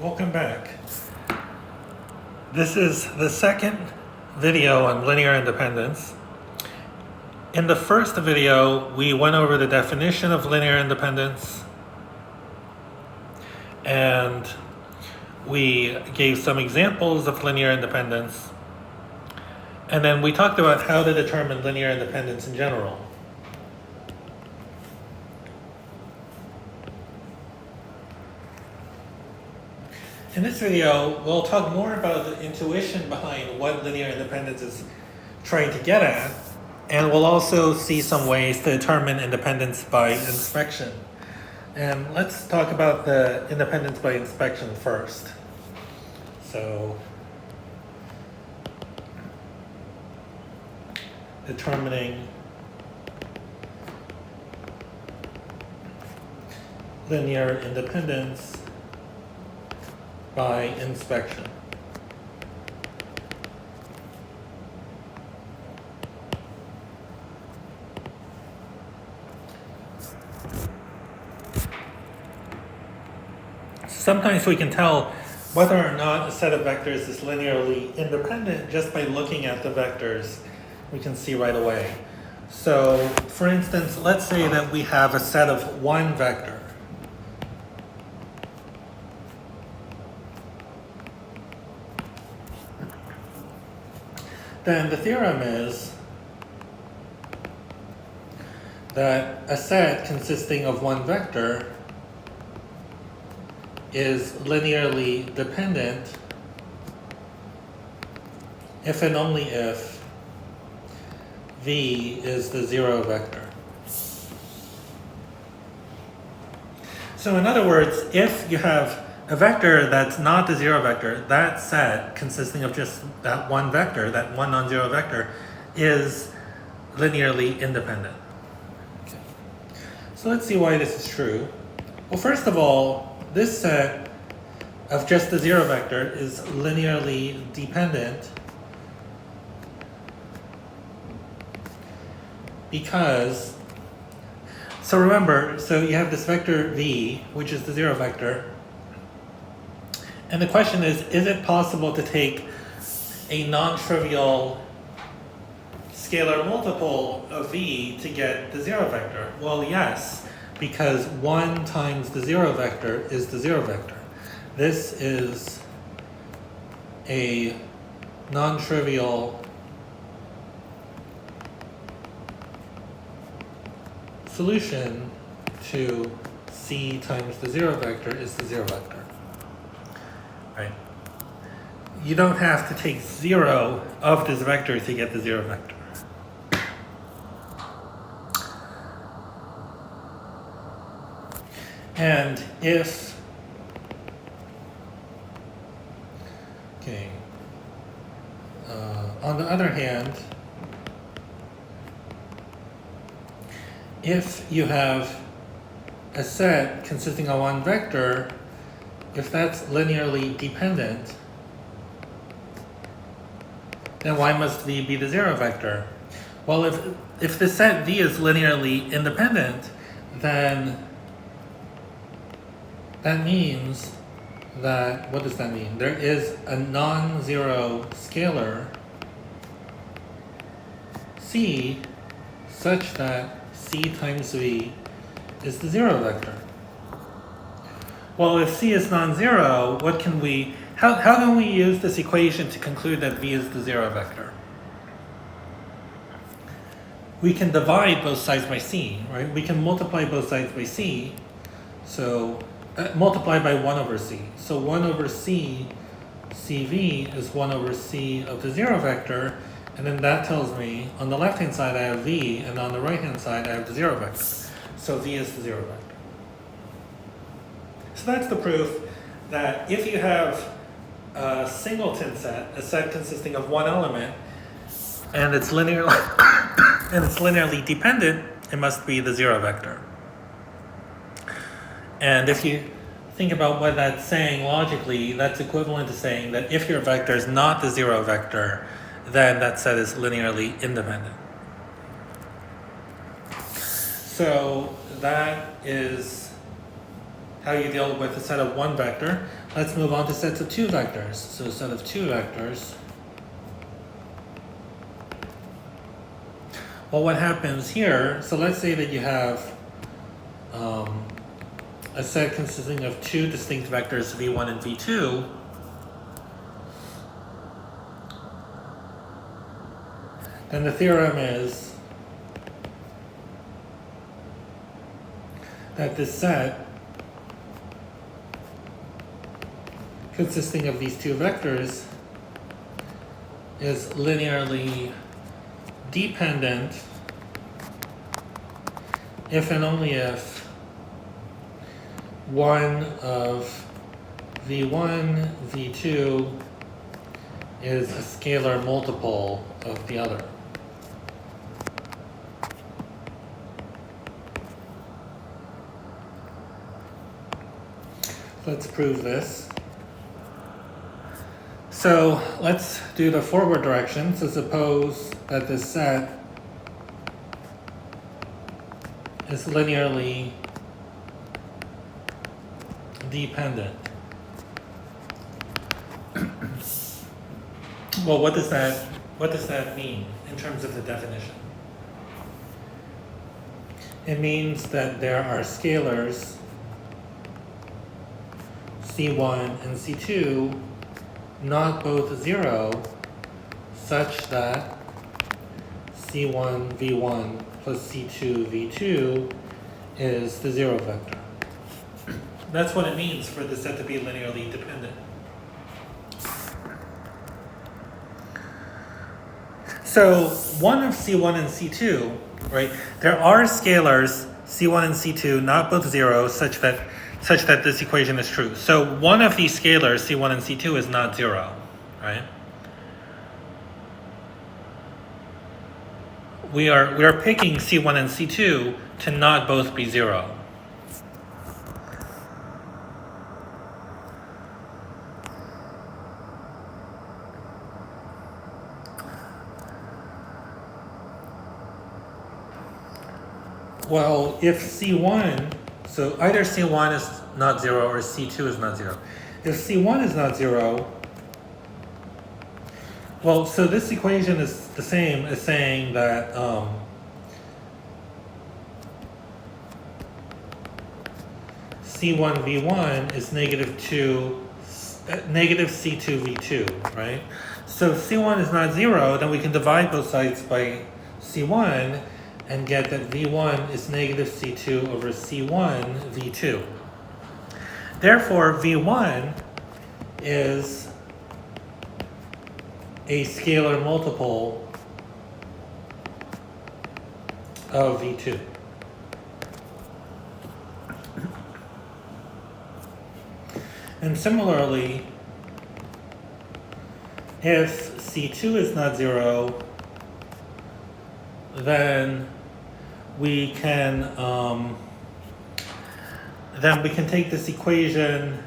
welcome back. This is the second video on linear independence. In the first video, we went over the definition of linear independence and we gave some examples of linear independence. And then we talked about how to determine linear independence in general. In this video, we'll talk more about the intuition behind what linear independence is trying to get at, and we'll also see some ways to determine independence by inspection. And let's talk about the independence by inspection first. So, determining linear independence by inspection. Sometimes we can tell whether or not a set of vectors is linearly independent just by looking at the vectors. We can see right away. So, for instance, let's say that we have a set of one vector. Then the theorem is that a set consisting of one vector is linearly dependent if and only if V is the zero vector. So in other words, if you have a vector that's not the zero vector, that set consisting of just that one vector, that one non-zero vector, is linearly independent. Okay. So let's see why this is true. Well, first of all, this set of just the zero vector is linearly dependent because, so remember, so you have this vector V, which is the zero vector, and the question is it possible to take a non-trivial scalar multiple of V to get the zero vector? Well, yes, because 1 times the zero vector is the zero vector. This is a non-trivial solution to C times the zero vector is the zero vector. Right? You don't have to take 0 of this vector to get the zero vector. And if, okay, on the other hand, if you have a set consisting of one vector, if that's linearly dependent, then why must V be the zero vector? Well, if the set V is linearly independent, then that means that, what does that mean? There is a non-zero scalar C such that C times V is the zero vector. Well, if C is non-zero, what can we, how can we use this equation to conclude that V is the zero vector? We can divide both sides by C, right? We can multiply both sides by C, so multiply by 1 over C. So 1 over C, CV is 1 over C of the zero vector, and then that tells me on the left-hand side I have V, and on the right-hand side I have the zero vector. So V is the zero vector. So that's the proof that if you have a singleton set, a set consisting of one element, and it's linearly dependent, it must be the zero vector. And if you think about what that's saying logically, that's equivalent to saying that if your vector is not the zero vector, then that set is linearly independent. So that is how you deal with a set of one vector. Let's move on to sets of two vectors. So a set of two vectors. Well, what happens here, so let's say that you have a set consisting of two distinct vectors, v1 and v2. Then the theorem is that this set consisting of these two vectors is linearly dependent if and only if one of v1, v2 is a scalar multiple of the other. Let's prove this. So let's do the forward direction. So suppose that this set is linearly dependent. Well, what does that mean in terms of the definition? It means that there are scalars C1 and C2 not both 0 such that C1 V1 plus C2 V2 is the 0 vector. That's what it means for the set to be linearly dependent. So one of C1 and C2, right? There are scalars C1 and C2 not both 0 such that this equation is true. So one of these scalars, C1 and C2, is not 0, right? We are picking C1 and C2 to not both be 0. Well, if C1, so either C1 is not 0 or C2 is not 0. If C1 is not 0, well, so this equation is the same as saying that C1 V1 is negative C2 V2, right? So if C1 is not 0, then we can divide both sides by C1 and get that V1 is negative C2 over C1 V2. Therefore, V1 is a scalar multiple of V2. And similarly, if C2 is not 0, then we can take this equation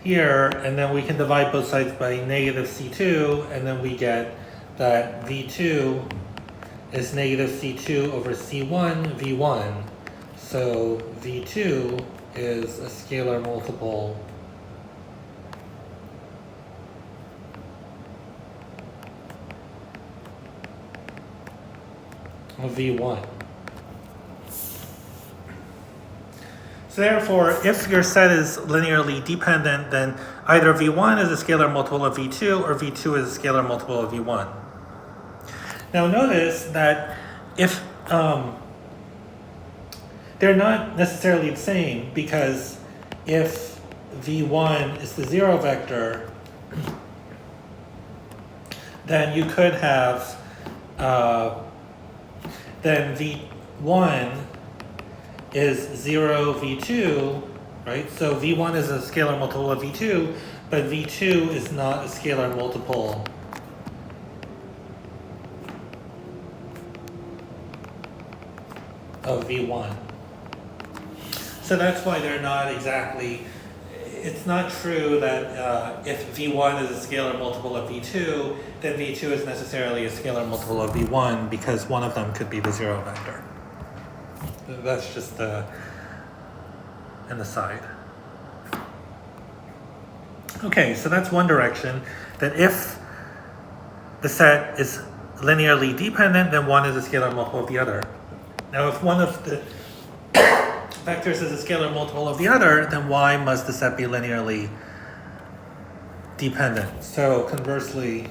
here, and then we can divide both sides by negative C2, and then we get that V2 is negative C2 over C1 V1. So V2 is a scalar multiple of V1. So therefore, if your set is linearly dependent, then either V1 is a scalar multiple of V2 or V2 is a scalar multiple of V1. Now notice that if they're not necessarily the same, because if V1 is the 0 vector, then you could have then V1 is 0 V2, right? So V1 is a scalar multiple of V2, but V2 is not a scalar multiple of V1. So that's why they're not exactly, it's not true that if V1 is a scalar multiple of V2, then V2 is necessarily a scalar multiple of V1, because one of them could be the 0 vector. That's just and the side. Okay, so that's one direction, that if the set is linearly dependent, then one is a scalar multiple of the other. Now, if one of the vectors is a scalar multiple of the other, then why must the set be linearly dependent? So conversely,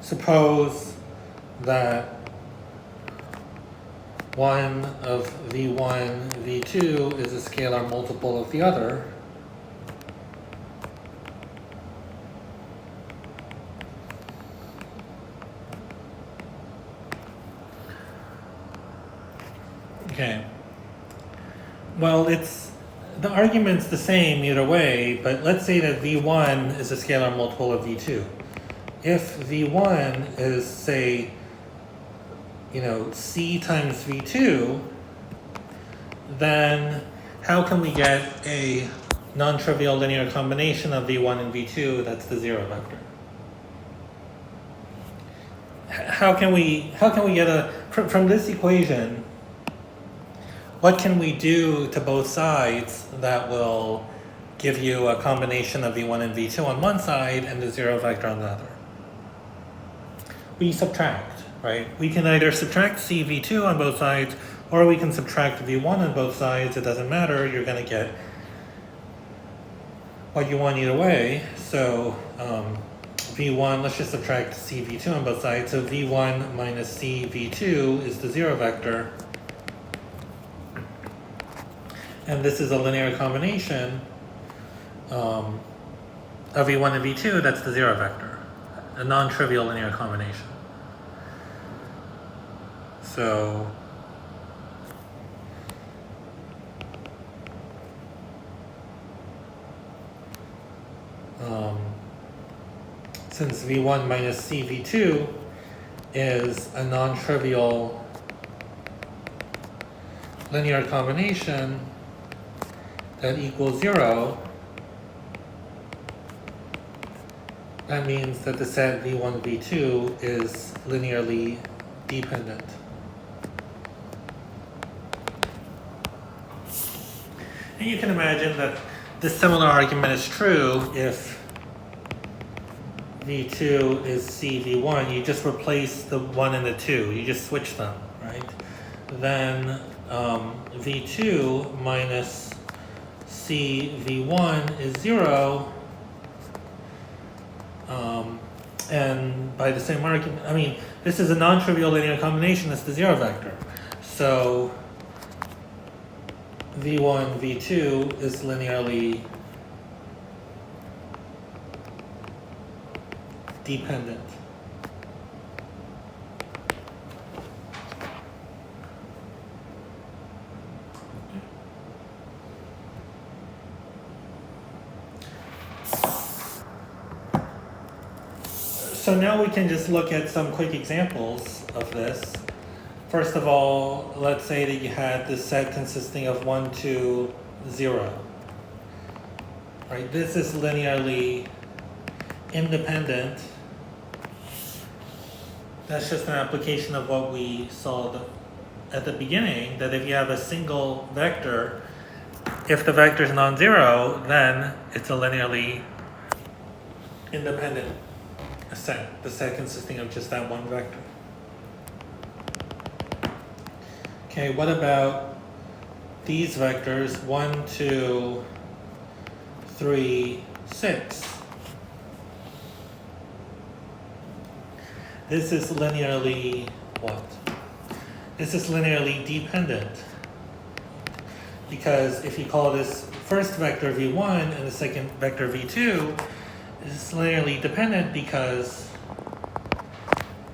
suppose that one of v1, v2 is a scalar multiple of the other. Okay. Well, the argument's the same either way, but let's say that v1 is a scalar multiple of v2. If v1 is, say, c times v2, then how can we get a non-trivial linear combination of v1 and v2 that's the zero vector? How can we get from this equation, what can we do to both sides that will give you a combination of v1 and v2 on one side and the zero vector on the other? We subtract, right? We can either subtract cv2 on both sides, or we can subtract v1 on both sides. It doesn't matter. You're going to get what you want either way. So v1, let's just subtract cv2 on both sides. So v1 minus cv2 is the zero vector. And this is a linear combination of v1 and v2, that's the zero vector. A non-trivial linear combination. So since v1 minus cv2 is a non-trivial linear combination that equals 0, that means that the set v1, v2 is linearly dependent. And you can imagine that this similar argument is true if v2 is cv1. You just replace the 1 and the 2. You just switch them, right? Then v2 minus cv1 is 0. And by the same argument, this is a non-trivial linear combination. It's the zero vector. So v1, v2 is linearly dependent. So now we can just look at some quick examples of this. First of all, let's say that you had this set consisting of 1, 2, 0. Right? This is linearly independent. That's just an application of what we saw at the beginning, that if you have a single vector, if the vector is non-zero, then it's a linearly independent set, the set consisting of just that one vector. Okay, what about these vectors 1, 2, 3, 6? This is linearly what? This is linearly dependent. Because if you call this first vector v1 and the second vector v2, this is linearly dependent because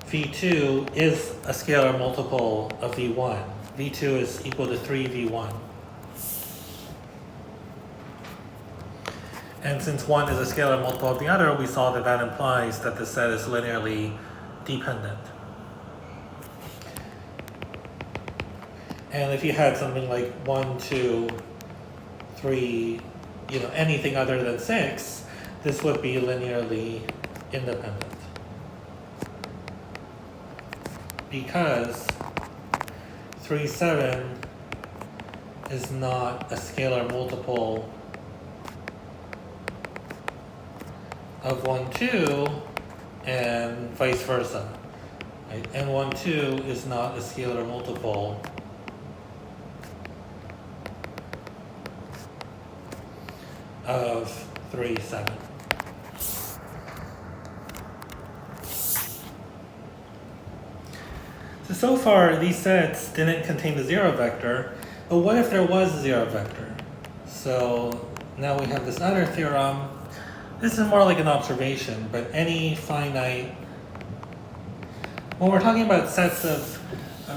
v2 is a scalar multiple of v1. v2 is equal to 3v1. And since one is a scalar multiple of the other, we saw that that implies that the set is linearly dependent. And if you had something like 1, 2, 3, anything other than 6, this would be linearly independent. because 3, 7 is not a scalar multiple of 1, 2, and vice versa. Right? And 1, 2 is not a scalar multiple of 3, 7. So far, these sets didn't contain the zero vector, but what if there was a zero vector? So now we have this other theorem. This is more like an observation, but any finite, when we're talking about sets of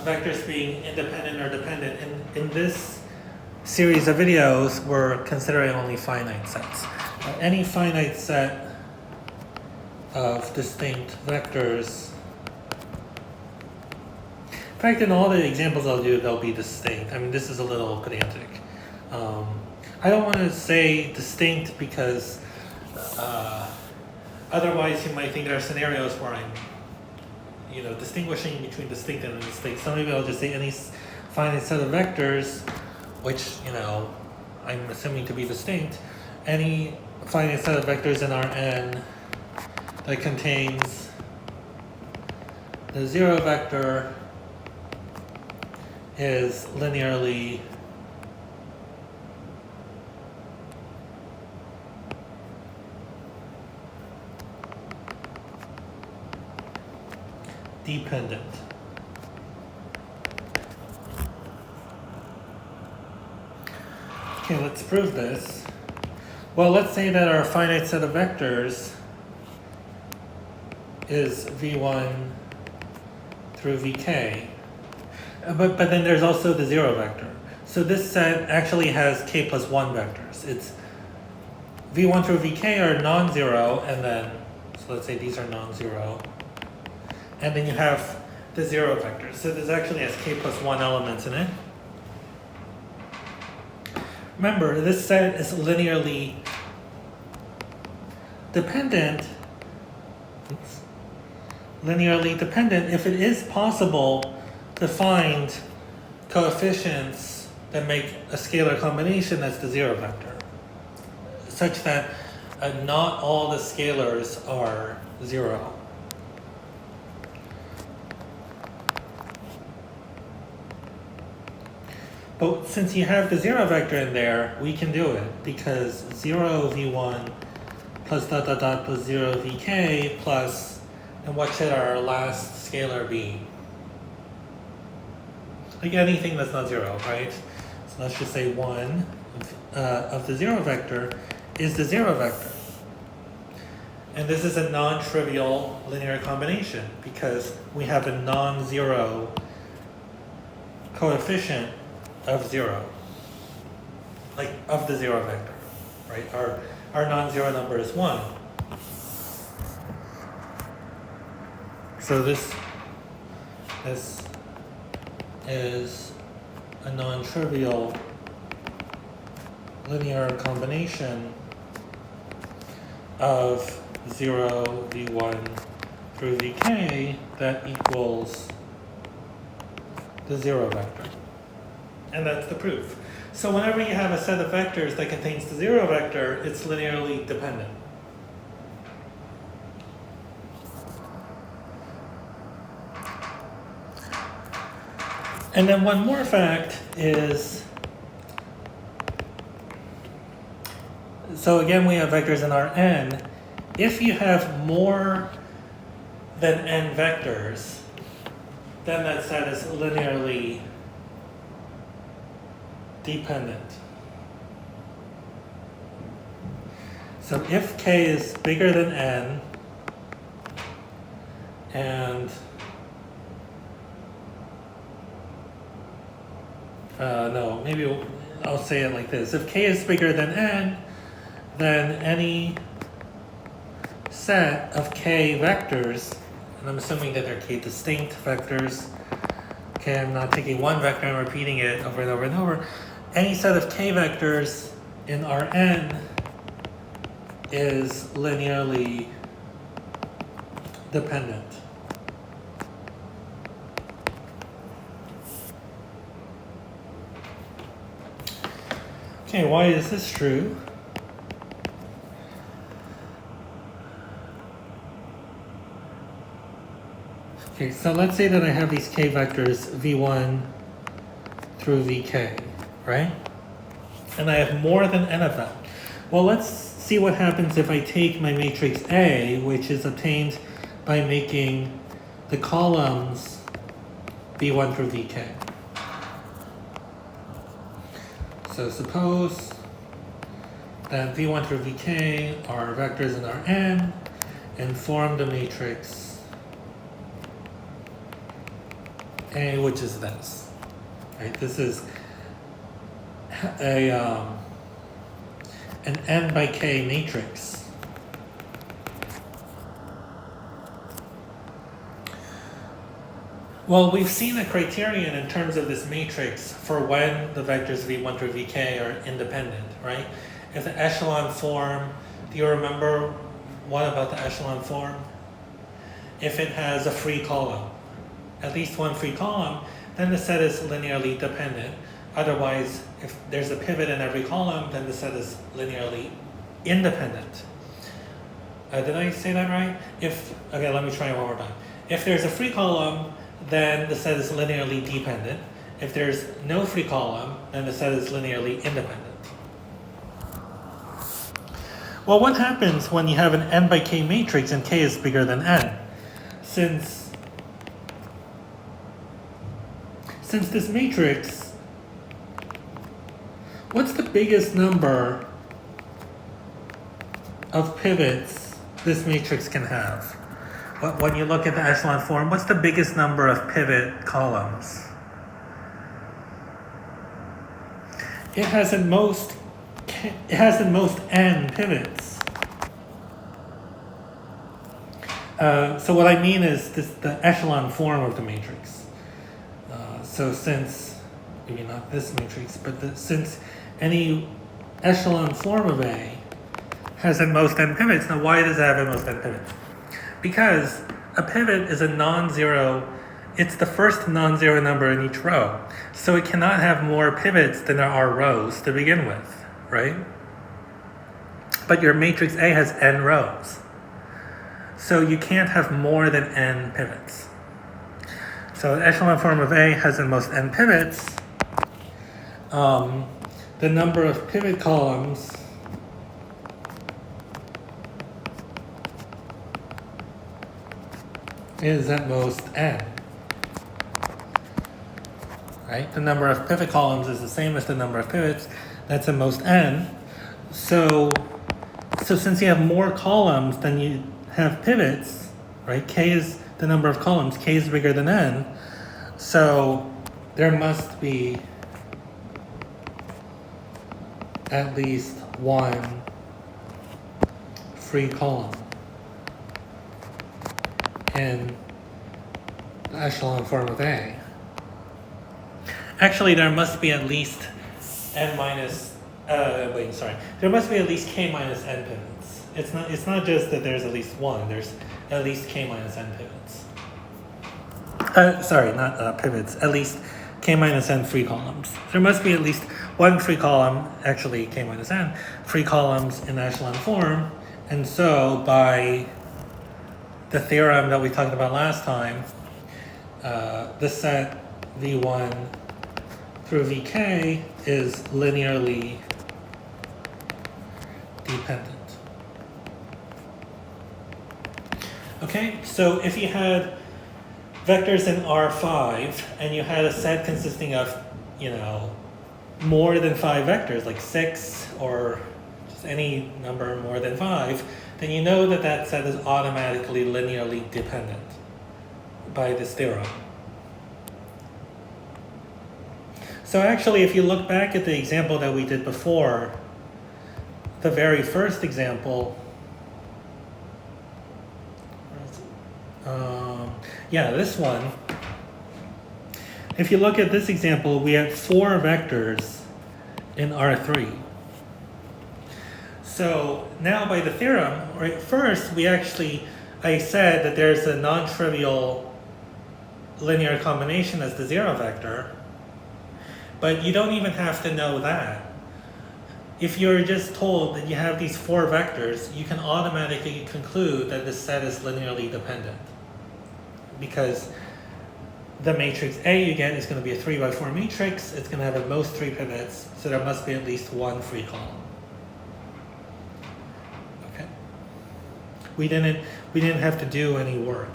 vectors being independent or dependent, in this series of videos, we're considering only finite sets. Any finite set of distinct vectors. In fact, in all the examples I'll do, they'll be distinct. I mean, this is a little pedantic. I don't want to say distinct because otherwise you might think there are scenarios where I'm, distinguishing between distinct and indistinct. So maybe I'll just say any finite set of vectors, which, I'm assuming to be distinct, any finite set of vectors in Rn that contains the zero vector is linearly dependent. Okay, let's prove this. Well, let's say that our finite set of vectors is v1 through vk. But then there's also the zero vector. So this set actually has k plus 1 vectors. It's v1 through vk are non-zero, and then, so let's say these are non-zero. And then you have the zero vector. So this actually has k plus 1 elements in it. Remember, this set is linearly dependent. Linearly dependent if it is possible to find coefficients that make a scalar combination that's the zero vector, such that not all the scalars are zero. But since you have the zero vector in there, we can do it, because 0 v1 plus dot dot dot plus 0 vk plus, and what should our last scalar be? Like anything that's not zero, right? So let's just say 1 of the zero vector is the zero vector. And this is a non-trivial linear combination because we have a non-zero coefficient of 0, like of the zero vector, right? Our non-zero number is 1. So this is a non-trivial linear combination of 0, v1 through vk that equals the zero vector. And that's the proof. So whenever you have a set of vectors that contains the zero vector, it's linearly dependent. And then one more fact is, so again we have vectors in Rn. If you have more than n vectors, then that set is linearly dependent. So if k is bigger than n, and no, maybe I'll say it like this. If k is bigger than n, then any set of k vectors, and I'm assuming that they're k distinct vectors, okay, I'm not taking one vector and repeating it over and over and over. Any set of k vectors in Rn is linearly dependent. Okay, why is this true? Okay, so let's say that I have these k vectors v1 through vk, right? And I have more than n of them. Well, let's see what happens if I take my matrix A, which is obtained by making the columns v1 through vk. So suppose that v1 through vk are vectors in Rn and form the matrix A, which is this. Right? This is an n by k matrix. Well, we've seen a criterion in terms of this matrix for when the vectors v1 through vk are independent, right? If the echelon form, do you remember what about the echelon form? If it has a free column, at least one free column, then the set is linearly dependent. Otherwise, if there's a pivot in every column, then the set is linearly independent. Did I say that right? Okay, let me try it one more time. If there's a free column, then the set is linearly dependent. If there's no free column, then the set is linearly independent. Well, what happens when you have an n by k matrix and k is bigger than n? Since this matrix, what's the biggest number of pivots this matrix can have? When you look at the echelon form, what's the biggest number of pivot columns? It has at most n pivots. So what I mean is the echelon form of the matrix. So since, maybe not this matrix, but since any echelon form of A has at most n pivots, now why does it have at most n pivots? Because a pivot is a non-zero, it's the first non-zero number in each row. So it cannot have more pivots than there are rows to begin with, right? But your matrix A has n rows. So you can't have more than n pivots. So the echelon form of A has at most n pivots. The number of pivot columns is at most n. Right? The number of pivot columns is the same as the number of pivots. That's at most n. So since you have more columns than you have pivots, right? K is the number of columns. K is bigger than n. So there must be at least one free column in the echelon form of A. Actually, there must be at least there must be at least k minus n pivots. It's not just that there's at least one, there's at least k minus n pivots. Not pivots, at least k minus n free columns. There must be at least one free column, actually k minus n, free columns in echelon form, and so by the theorem that we talked about last time, the set v1 through vk is linearly dependent. Okay, so if you had vectors in R5 and you had a set consisting of, more than 5 vectors, like 6 or just any number more than 5, then you know that that set is automatically linearly dependent by this theorem. So actually, if you look back at the example that we did before, the very first example, this one, if you look at this example, we have 4 vectors in R3. So now by the theorem, right, first I said that there's a non-trivial linear combination as the 0 vector, but you don't even have to know that. if you're just told that you have these 4 vectors, you can automatically conclude that this set is linearly dependent. Because the matrix A you get is going to be a 3 by 4 matrix. It's going to have at most 3 pivots, so there must be at least 1 free column. Okay. We didn't have to do any work.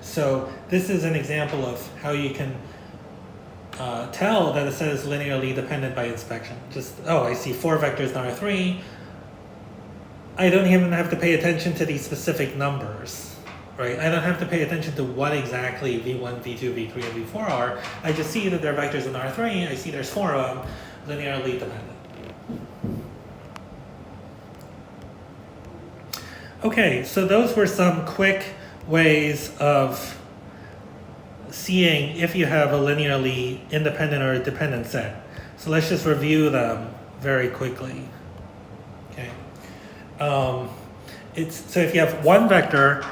So this is an example of how you can tell that a set is linearly dependent by inspection. Just, oh, I see 4 vectors in R3. I don't even have to pay attention to these specific numbers, right? I don't have to pay attention to what exactly V1, V2, V3, and V4 are. I just see that there are vectors in R3. I see there's 4 of them, linearly dependent. Okay, so those were some quick ways of seeing if you have a linearly independent or a dependent set. So let's just review them very quickly. Okay. So if you have one vector,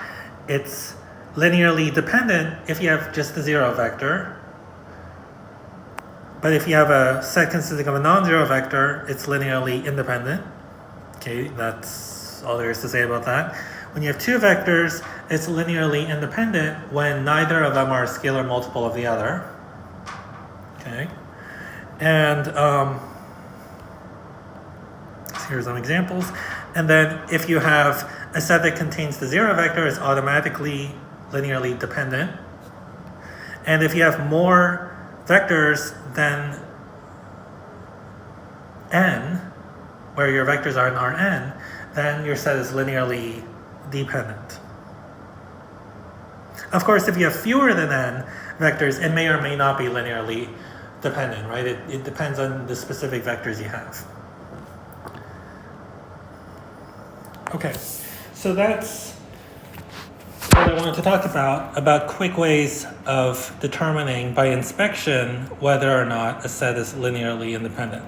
it's linearly dependent if you have just the 0 vector. But if you have a set consisting of a non-zero vector, it's linearly independent. Okay, that's all there is to say about that. When you have 2 vectors, it's linearly independent when neither of them are a scalar multiple of the other. Okay, and here's some examples. And then if you have a set that contains the 0 vector, it's automatically linearly dependent. And if you have more vectors than n, where your vectors are in Rn, then your set is linearly dependent. Of course, if you have fewer than n vectors, it may or may not be linearly dependent, right? It depends on the specific vectors you have. Okay, so that's what I wanted to talk about quick ways of determining by inspection whether or not a set is linearly independent.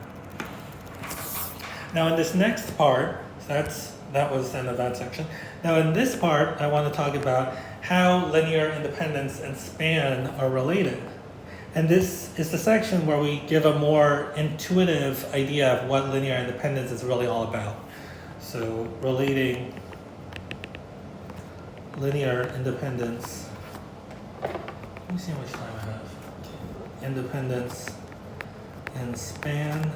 Now in this next part, that was the end of that section. Now in this part, I want to talk about how linear independence and span are related. And this is the section where we give a more intuitive idea of what linear independence is really all about. So relating linear independence, let me see how much time I have. Independence and span.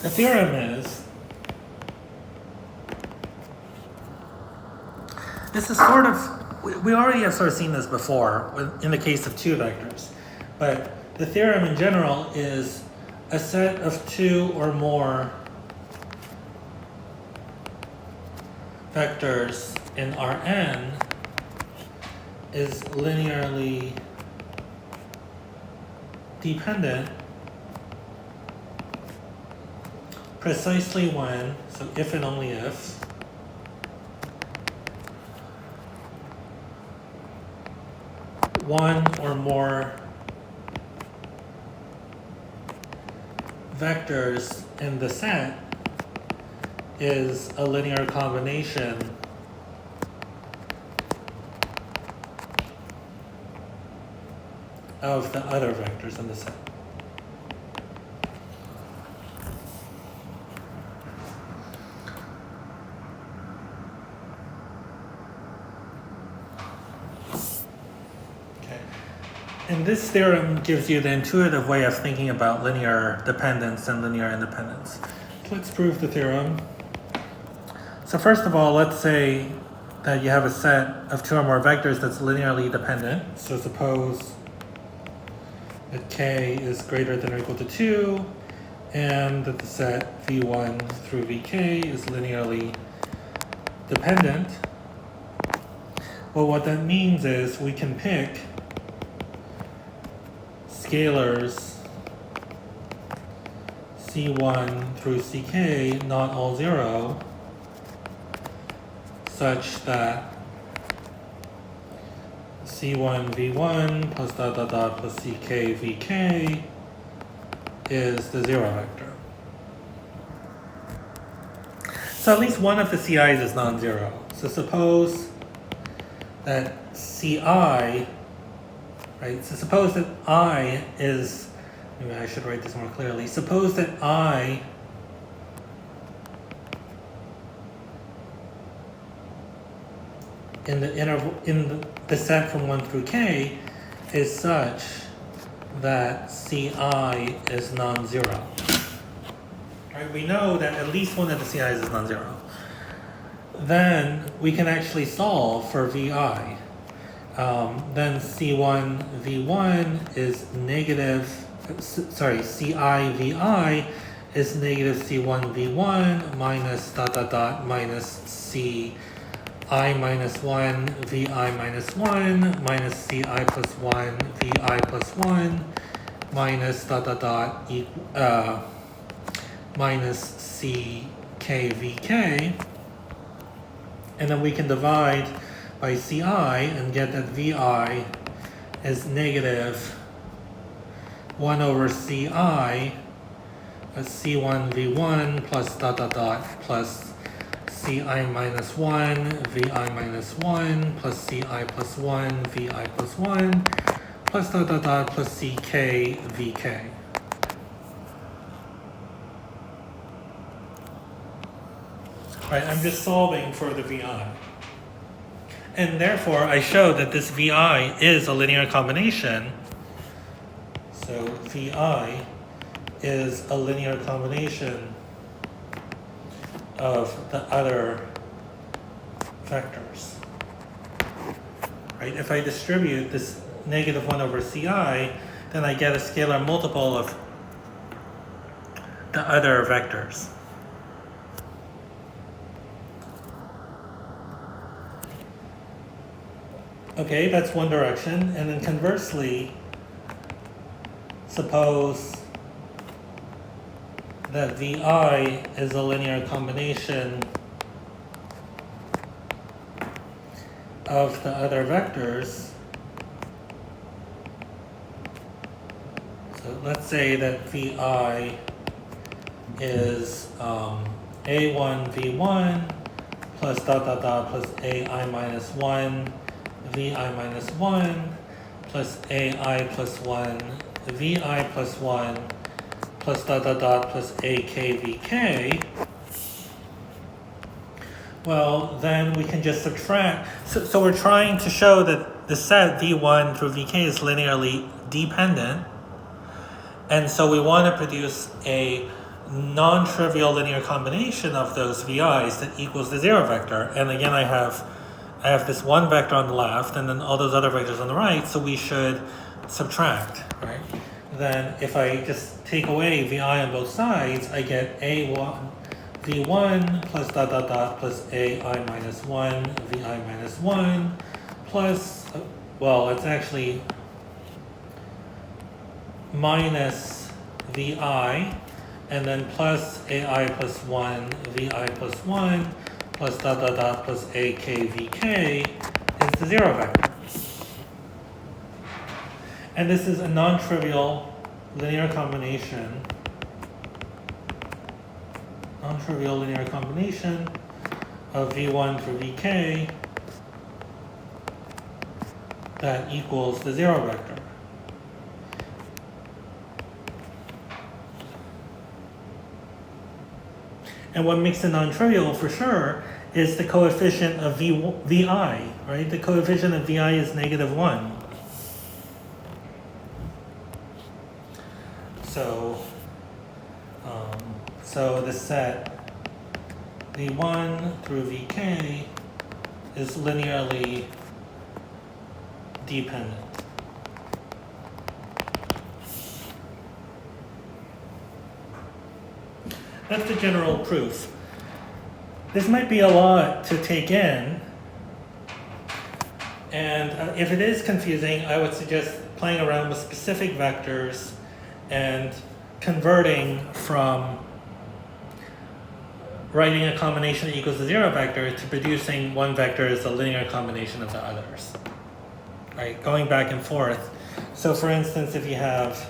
The theorem is, this is sort of, we already have sort of seen this before in the case of 2 vectors, but the theorem in general is a set of 2 or more vectors in Rn is linearly dependent precisely when, so if and only if, one or more vectors in the set is a linear combination of the other vectors in the set. And this theorem gives you the intuitive way of thinking about linear dependence and linear independence. So let's prove the theorem. So first of all, let's say that you have a set of 2 or more vectors that's linearly dependent. So suppose that k is greater than or equal to 2, and that the set v1 through vk is linearly dependent. Well, what that means is we can pick scalars c1 through ck, not all 0, such that c1 v1 plus dot dot dot plus ck vk is the 0 vector. So at least one of the CI's is non-zero. So suppose that CI, right? So suppose that I is, maybe I should write this more clearly. Suppose that I in the interval in the set from 1 through k is such that CI is non-zero. Right? We know that at least one of the CI's is non-zero. Then we can actually solve for VI. Then C1 V1 is negative, sorry, CI VI is negative C1 V1 minus dot dot dot minus CI minus 1 VI minus 1 minus CI plus 1 VI plus 1 minus dot dot dot minus CK VK. And then we can divide by CI and get that VI is negative 1 over CI C1 V1 plus dot dot dot plus CI minus 1 VI minus 1 plus CI plus 1 VI plus 1 plus dot dot dot plus CK VK. Right, I'm just solving for the VI. And therefore, I show that this VI is a linear combination. So VI is a linear combination of the other vectors. Right? If I distribute this negative 1 over CI, then I get a scalar multiple of the other vectors. Okay, that's one direction. And then conversely, suppose that VI is a linear combination of the other vectors. So let's say that VI is A1 V1 plus dot dot dot plus AI minus 1 VI minus 1 plus AI plus 1 VI plus 1 plus dot dot dot plus AK VK. Well, then we can just subtract. So we're trying to show that the set V1 through VK is linearly dependent. And so we want to produce a non-trivial linear combination of those VI's that equals the zero vector. And again, I have this one vector on the left and then all those other vectors on the right, so we should subtract, right? Then if I just take away VI on both sides, I get A1 V1 plus dot dot dot plus AI minus 1 VI minus 1 plus, well, it's actually minus VI and then plus AI plus 1 VI plus 1 plus dot dot dot plus AK VK is the zero vector. And this is a non-trivial linear combination. Non-trivial linear combination of V1 through VK that equals the zero vector. And what makes it non-trivial for sure is the coefficient of VI, right? The coefficient of VI is negative 1. So the set V1 through VK is linearly dependent. That's the general proof. This might be a lot to take in, and if it is confusing, I would suggest playing around with specific vectors and converting from writing a combination that equals the zero vector to producing one vector as a linear combination of the others. Right, going back and forth. So for instance, if you have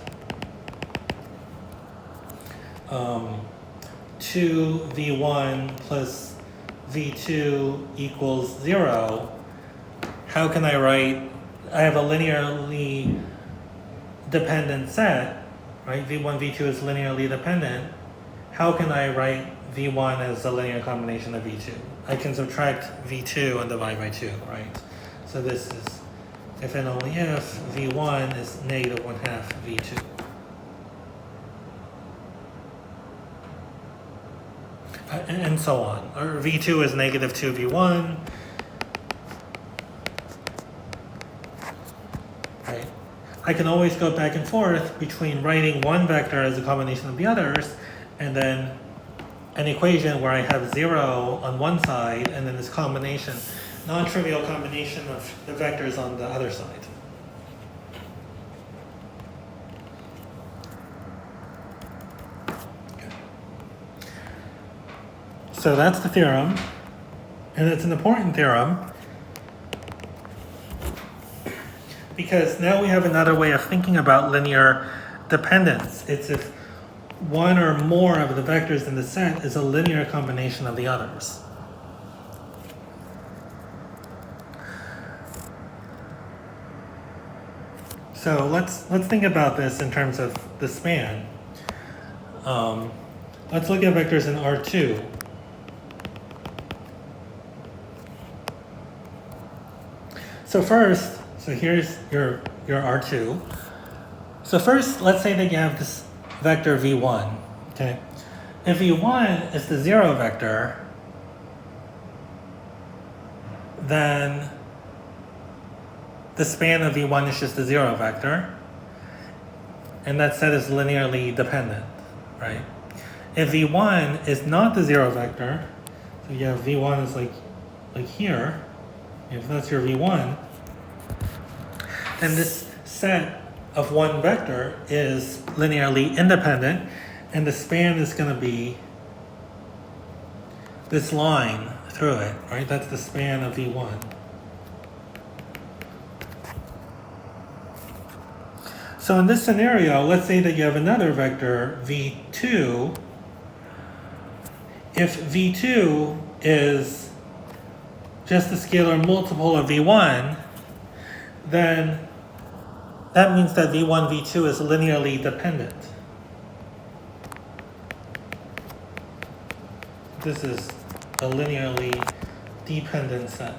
2v1 plus v2 equals 0, how can I write, I have a linearly dependent set, right? v1, v2 is linearly dependent. How can I write v1 as a linear combination of v2? I can subtract v2 and divide by 2, right? So this is if and only if v1 is negative 1/2 v2. And so on. Or v2 is negative 2 v1. Right? I can always go back and forth between writing one vector as a combination of the others and then an equation where I have 0 on one side and then this combination, non-trivial combination of the vectors on the other side. So that's the theorem, and it's an important theorem because now we have another way of thinking about linear dependence. It's if one or more of the vectors in the set is a linear combination of the others. So let's think about this in terms of the span. Let's look at vectors in R2. So first, here's your R2. So first, let's say that you have this vector v1, okay? If v1 is the 0 vector, then the span of v1 is just the 0 vector, and that set is linearly dependent, right? If v1 is not the 0 vector, so you have v1 is like here, if that's your v1, then this set of one vector is linearly independent, and the span is going to be this line through it, right? That's the span of v1. So in this scenario, let's say that you have another vector, v2. If v2 is just the scalar multiple of v1, then that means that v1, v2 is linearly dependent. This is a linearly dependent set.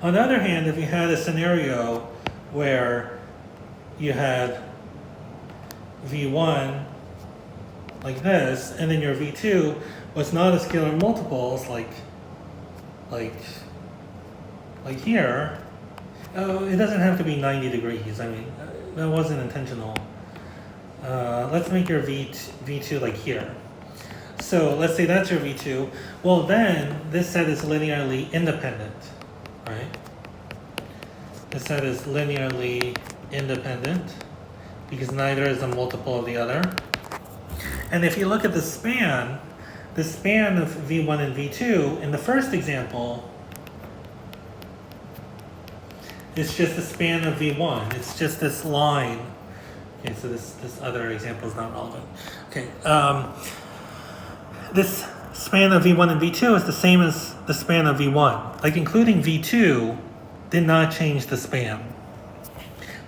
On the other hand, if you had a scenario where you had v1 like this, and then your v2 was not a scalar multiple, it's like here. Oh, it doesn't have to be 90 degrees. I mean, that wasn't intentional. Let's make your v2 like here. So let's say that's your v2. Well, then this set is linearly independent, right? This set is linearly independent because neither is a multiple of the other. And if you look at the span of v1 and v2, in the first example, it's just the span of v1. It's just this line. Okay, so this other example is not relevant. Okay, this span of v1 and v2 is the same as the span of v1. Like including v2 did not change the span.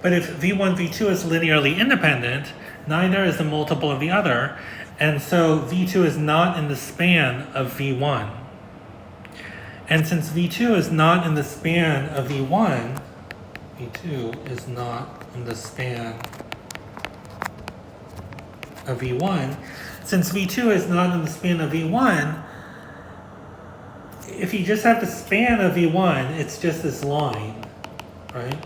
But if v1, v2 is linearly independent, neither is a multiple of the other, and so v2 is not in the span of v1. And since v2 is not in the span of v1, v2 is not in the span of v1. Since v2 is not in the span of v1, if you just have the span of v1, it's just this line, right?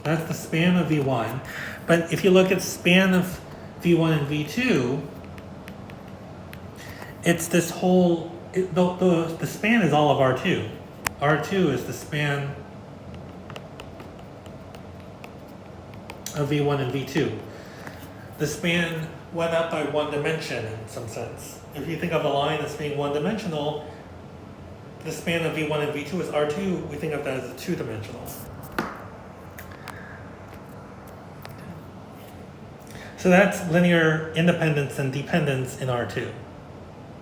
That's the span of v1. But if you look at span of v1 and v2, it's this whole, the span is all of R2. R2 is the span of v1 and v2. The span went up by one dimension in some sense. If you think of a line as being one-dimensional, the span of v1 and v2 is R2. We think of that as two-dimensional. So that's linear independence and dependence in R2.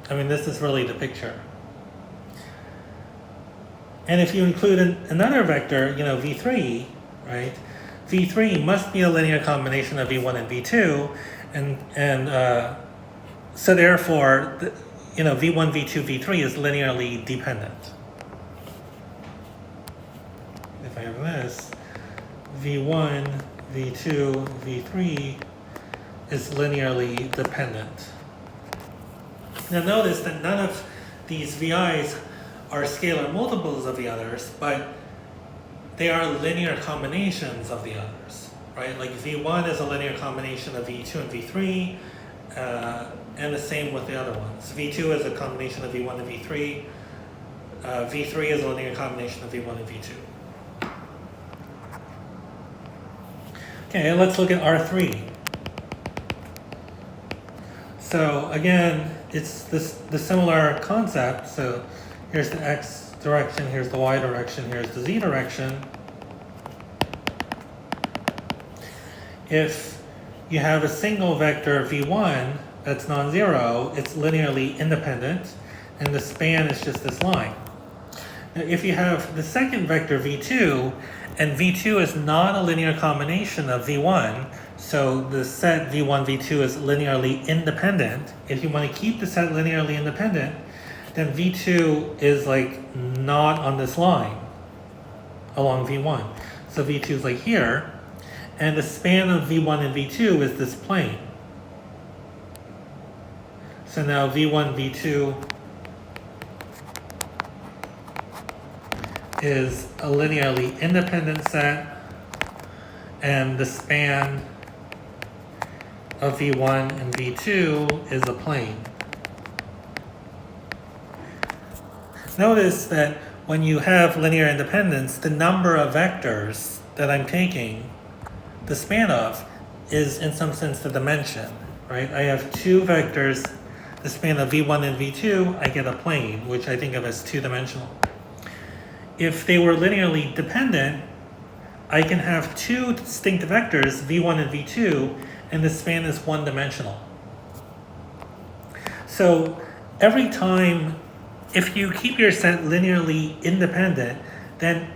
I mean, this is really the picture. And if you include another vector, V3, right? V3 must be a linear combination of V1 and V2, and so therefore, V1, V2, V3 is linearly dependent. If I have this, V1, V2, V3 is linearly dependent. Now notice that none of these VIs are scalar multiples of the others, but they are linear combinations of the others, right? Like V1 is a linear combination of V2 and V3, and the same with the other ones. V2 is a combination of V1 and V3. V3 is a linear combination of V1 and V2. Okay, let's look at R3. So again, it's the similar concept. So here's the x direction, here's the y direction, here's the z direction. If you have a single vector v1 that's non-zero, it's linearly independent, and the span is just this line. Now, if you have the second vector v2, and v2 is not a linear combination of v1, so the set v1, v2 is linearly independent. If you want to keep the set linearly independent, then v2 is like not on this line along v1. So v2 is like here, and the span of v1 and v2 is this plane. So now v1, v2 is a linearly independent set, and the span of v1 and v2 is a plane. Notice that when you have linear independence, the number of vectors that I'm taking the span of is in some sense the dimension, right? I have two vectors, the span of v1 and v2, I get a plane, which I think of as two-dimensional. If they were linearly dependent, I can have two distinct vectors, v1 and v2, and the span is one-dimensional. So every time, if you keep your set linearly independent, then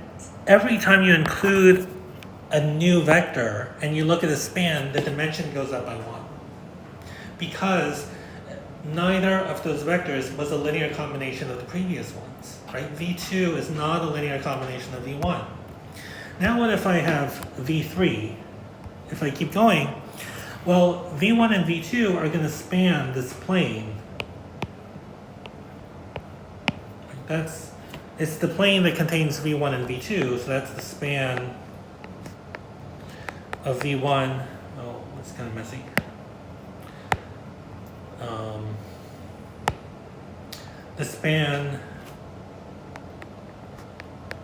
every time you include a new vector and you look at the span, the dimension goes up by one. Because neither of those vectors was a linear combination of the previous ones, right? V2 is not a linear combination of V1. Now what if I have V3? If I keep going, well, V1 and V2 are going to span this plane. It's the plane that contains V1 and V2, so that's the span of V1. Oh, it's kind of messy. The span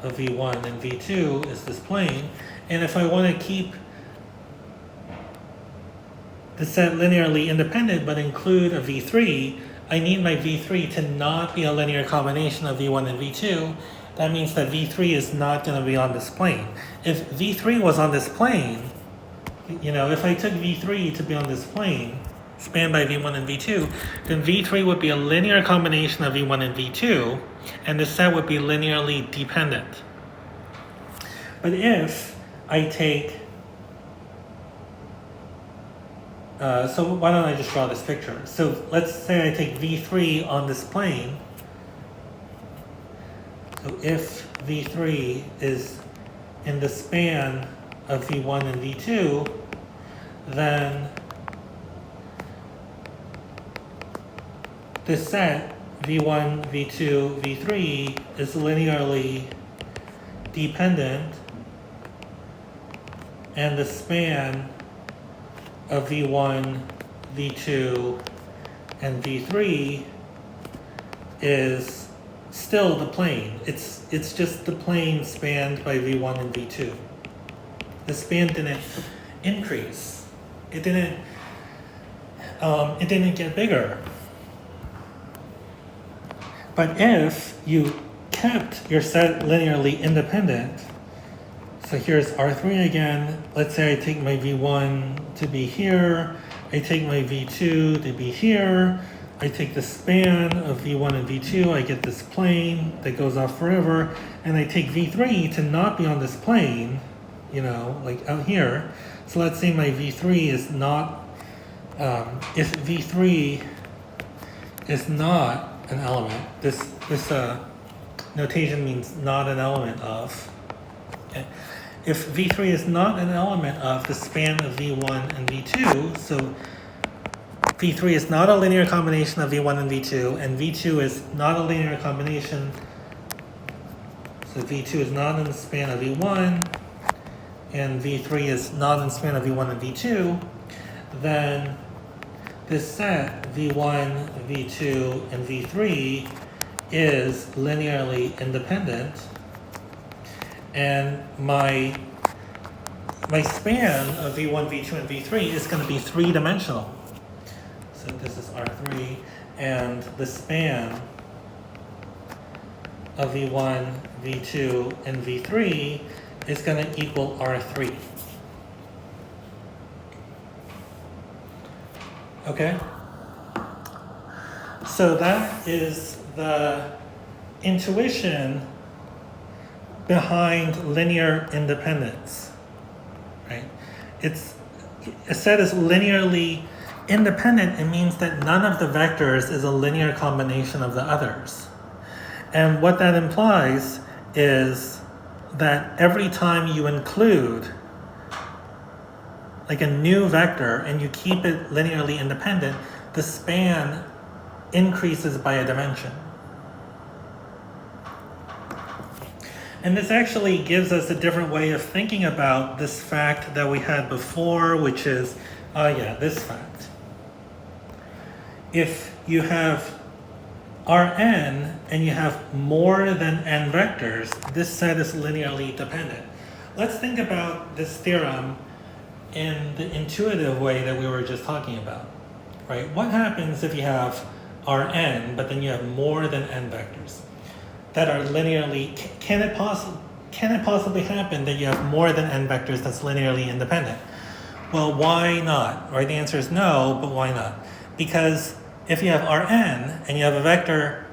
of V1 and V2 is this plane, and if I want to keep the set linearly independent but include a V3, I need my V3 to not be a linear combination of V1 and V2. That means that V3 is not going to be on this plane. If V3 was on this plane, if I took V3 to be on this plane, spanned by V1 and V2, then V3 would be a linear combination of V1 and V2, and the set would be linearly dependent. But if I take, so why don't I just draw this picture? So let's say I take V3 on this plane. So if V3 is in the span of V1 and V2, then this set V1, V2, V3 is linearly dependent, and the span of V1, V2, and V3 is still the plane. It's just the plane spanned by V1 and V2. The span didn't increase. It didn't get bigger. But if you kept your set linearly independent, so here's R3 again. Let's say I take my V1 to be here, I take my V2 to be here. I take the span of V1 and V2. I get this plane that goes off forever. And I take V3 to not be on this plane, you know, like out here. So let's say my V3 is not, if V3 is not an element, this notation means not an element of. Okay. If V3 is not an element of the span of V1 and V2, so V3 is not a linear combination of V1 and V2, and V2 is not a linear combination, so V2 is not in the span of V1, and V3 is not in the span of V1 and V2, then this set V1, V2, and V3 is linearly independent, and my span of V1, V2, and V3 is going to be three-dimensional. So this is R3, and the span of V1, V2, and V3 is going to equal R3. Okay? So that is the intuition behind linear independence, right? It's a set is linearly independent. It means that none of the vectors is a linear combination of the others. And what that implies is that every time you include like a new vector and you keep it linearly independent, the span increases by a dimension. And this actually gives us a different way of thinking about this fact that we had before, which is, this fact. If you have Rn and you have more than n vectors, this set is linearly dependent. Let's think about this theorem in the intuitive way that we were just talking about, right? What happens if you have Rn, but then you have more than n vectors that are linearly, can it possibly happen that you have more than n vectors that's linearly independent? Well, why not? Right? The answer is no, but why not? Because if you have Rn and you have a vector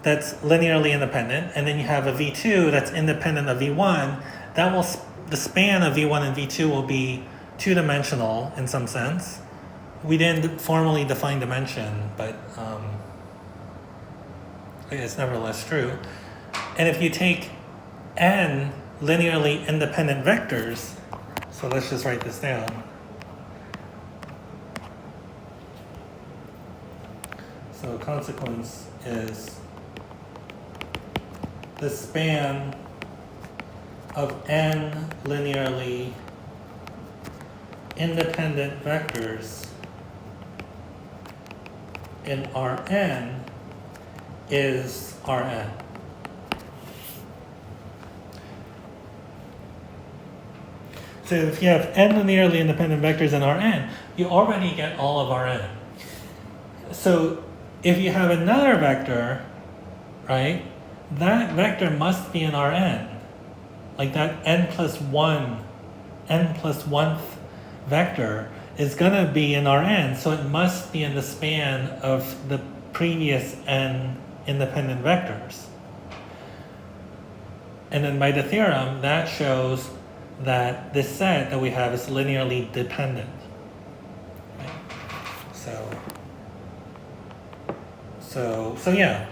that's linearly independent, and then you have a V2 that's independent of V1, the span of V1 and V2 will be two-dimensional in some sense. We didn't formally define dimension, but it's nevertheless true. And if you take n linearly independent vectors, so let's just write this down. So consequence is the span of n linearly independent vectors in Rn is Rn. So if you have n linearly independent vectors in Rn, you already get all of Rn. So if you have another vector, right, that vector must be in Rn. Like that n plus 1th vector is going to be in Rn, so it must be in the span of the previous n independent vectors. And then by the theorem, that shows that this set that we have is linearly dependent. Right? So yeah.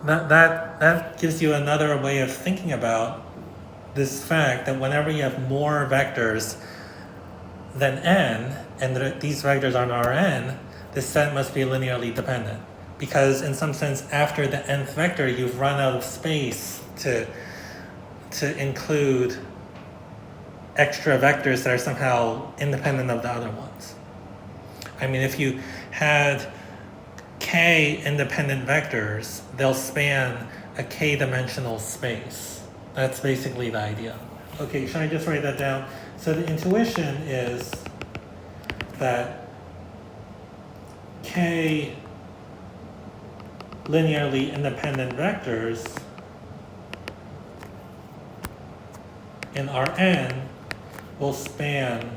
That gives you another way of thinking about this fact that whenever you have more vectors than n, and these vectors are in Rn, this set must be linearly dependent. Because in some sense, after the nth vector, you've run out of space to include extra vectors that are somehow independent of the other ones. I mean, if you had k independent vectors, they'll span a k-dimensional space. That's basically the idea. Okay, should I just write that down? So the intuition is that k linearly independent vectors in Rn will span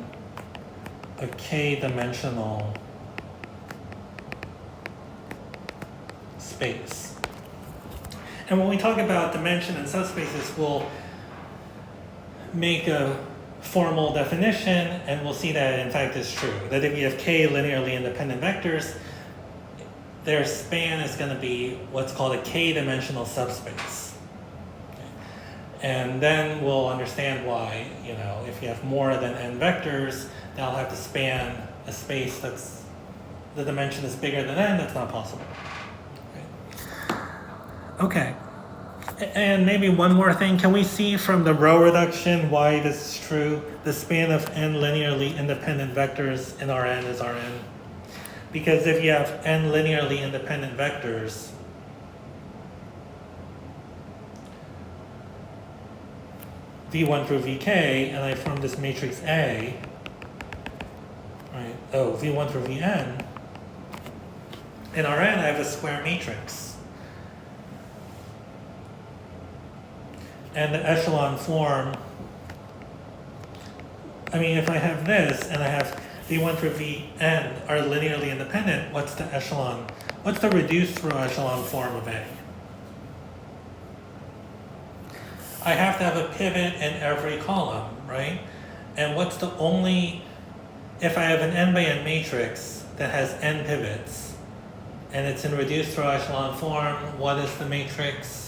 a k-dimensional space. And when we talk about dimension and subspaces, we'll make a formal definition, and we'll see that in fact is true. That if you have k linearly independent vectors, their span is going to be what's called a k-dimensional subspace. Okay. And then we'll understand why, if you have more than n vectors, they'll have to span a space that's, the dimension is bigger than n, that's not possible. Okay. And maybe one more thing, can we see from the row reduction why this is true? The span of n linearly independent vectors in Rn is Rn. Because if you have n linearly independent vectors, V1 through Vk, and I form this matrix A, right? Oh, V1 through Vn. In Rn, I have a square matrix. And the echelon form, if I have this and I have V1 through Vn are linearly independent, what's the reduced through echelon form of A? I have to have a pivot in every column, right? And what's the only, if I have an n by n matrix that has n pivots, and it's in reduced through echelon form, what is the matrix?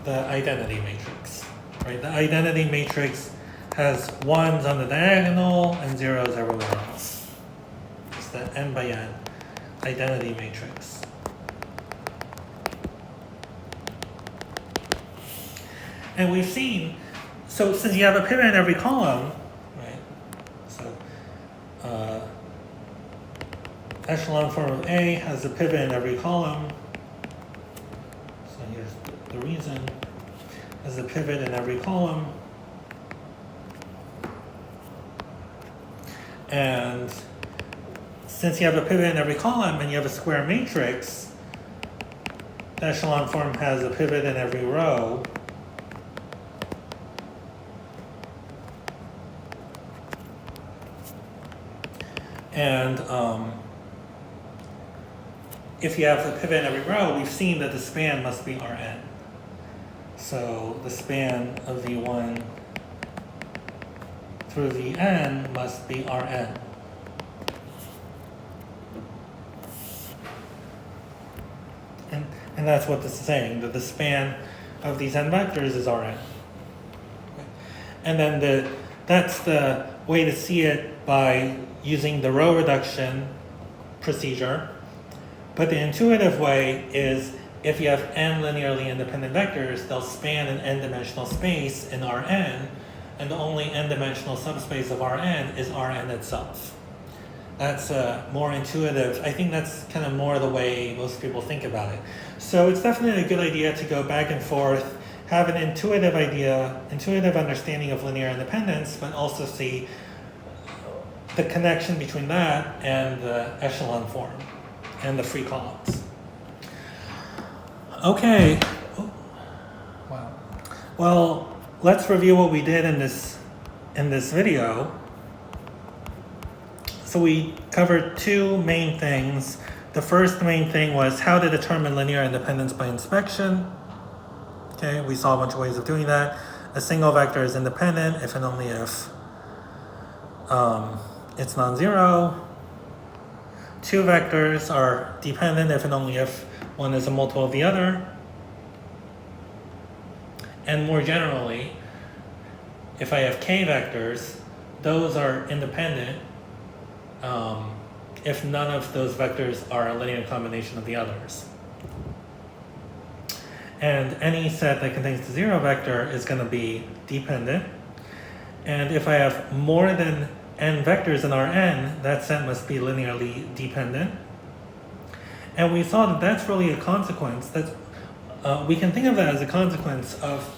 The identity matrix, right? The identity matrix has ones on the diagonal and zeros everywhere else. It's the n by n identity matrix. And we've seen, so since you have a pivot in every column, right? So echelon form of A has a pivot in every column. So here's the reason. There's a pivot in every column. And since you have a pivot in every column and you have a square matrix, the echelon form has a pivot in every row. And if you have a pivot in every row, we've seen that the span must be Rn. So the span of V1 through Vn must be Rn. And that's what this is saying, that the span of these n vectors is Rn. And then that's the way to see it by using the row reduction procedure. But the intuitive way is if you have n linearly independent vectors, they'll span an n-dimensional space in Rn, and the only n-dimensional subspace of Rn is Rn itself. That's more intuitive. I think that's kind of more the way most people think about it. So it's definitely a good idea to go back and forth, have an intuitive understanding of linear independence, but also see the connection between that and the echelon form and the free columns. Okay. Oh, wow. Well, let's review what we did in this video. So we covered two main things. The first main thing was how to determine linear independence by inspection. Okay, we saw a bunch of ways of doing that. A single vector is independent if and only if it's non-zero. Two vectors are dependent if and only if one is a multiple of the other. And more generally, if I have k vectors, those are independent if none of those vectors are a linear combination of the others. And any set that contains the zero vector is going to be dependent. And if I have more than n vectors in Rn, that set must be linearly dependent. And we saw that that's really a consequence. We can think of that as a consequence of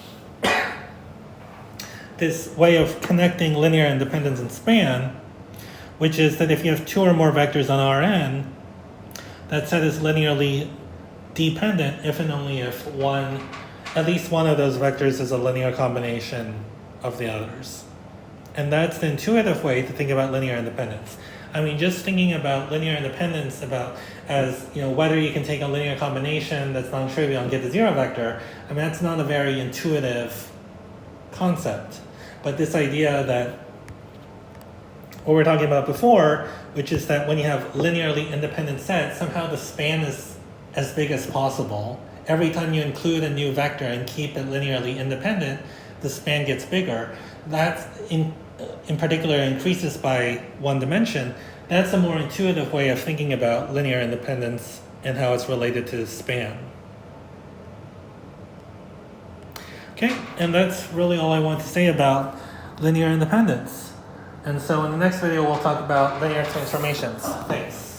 this way of connecting linear independence and span, which is that if you have two or more vectors on Rn, that set is linearly dependent if and only if at least one of those vectors is a linear combination of the others. And that's the intuitive way to think about linear independence. I mean, just thinking about linear independence as whether you can take a linear combination that's non-trivial and get the zero vector, I mean, that's not a very intuitive concept. But this idea that what we were talking about before, which is that when you have linearly independent sets, somehow the span is as big as possible. Every time you include a new vector and keep it linearly independent, the span gets bigger. That in particular increases by one dimension. That's a more intuitive way of thinking about linear independence and how it's related to span. Okay, and that's really all I want to say about linear independence. And so in the next video, we'll talk about linear transformations. Thanks.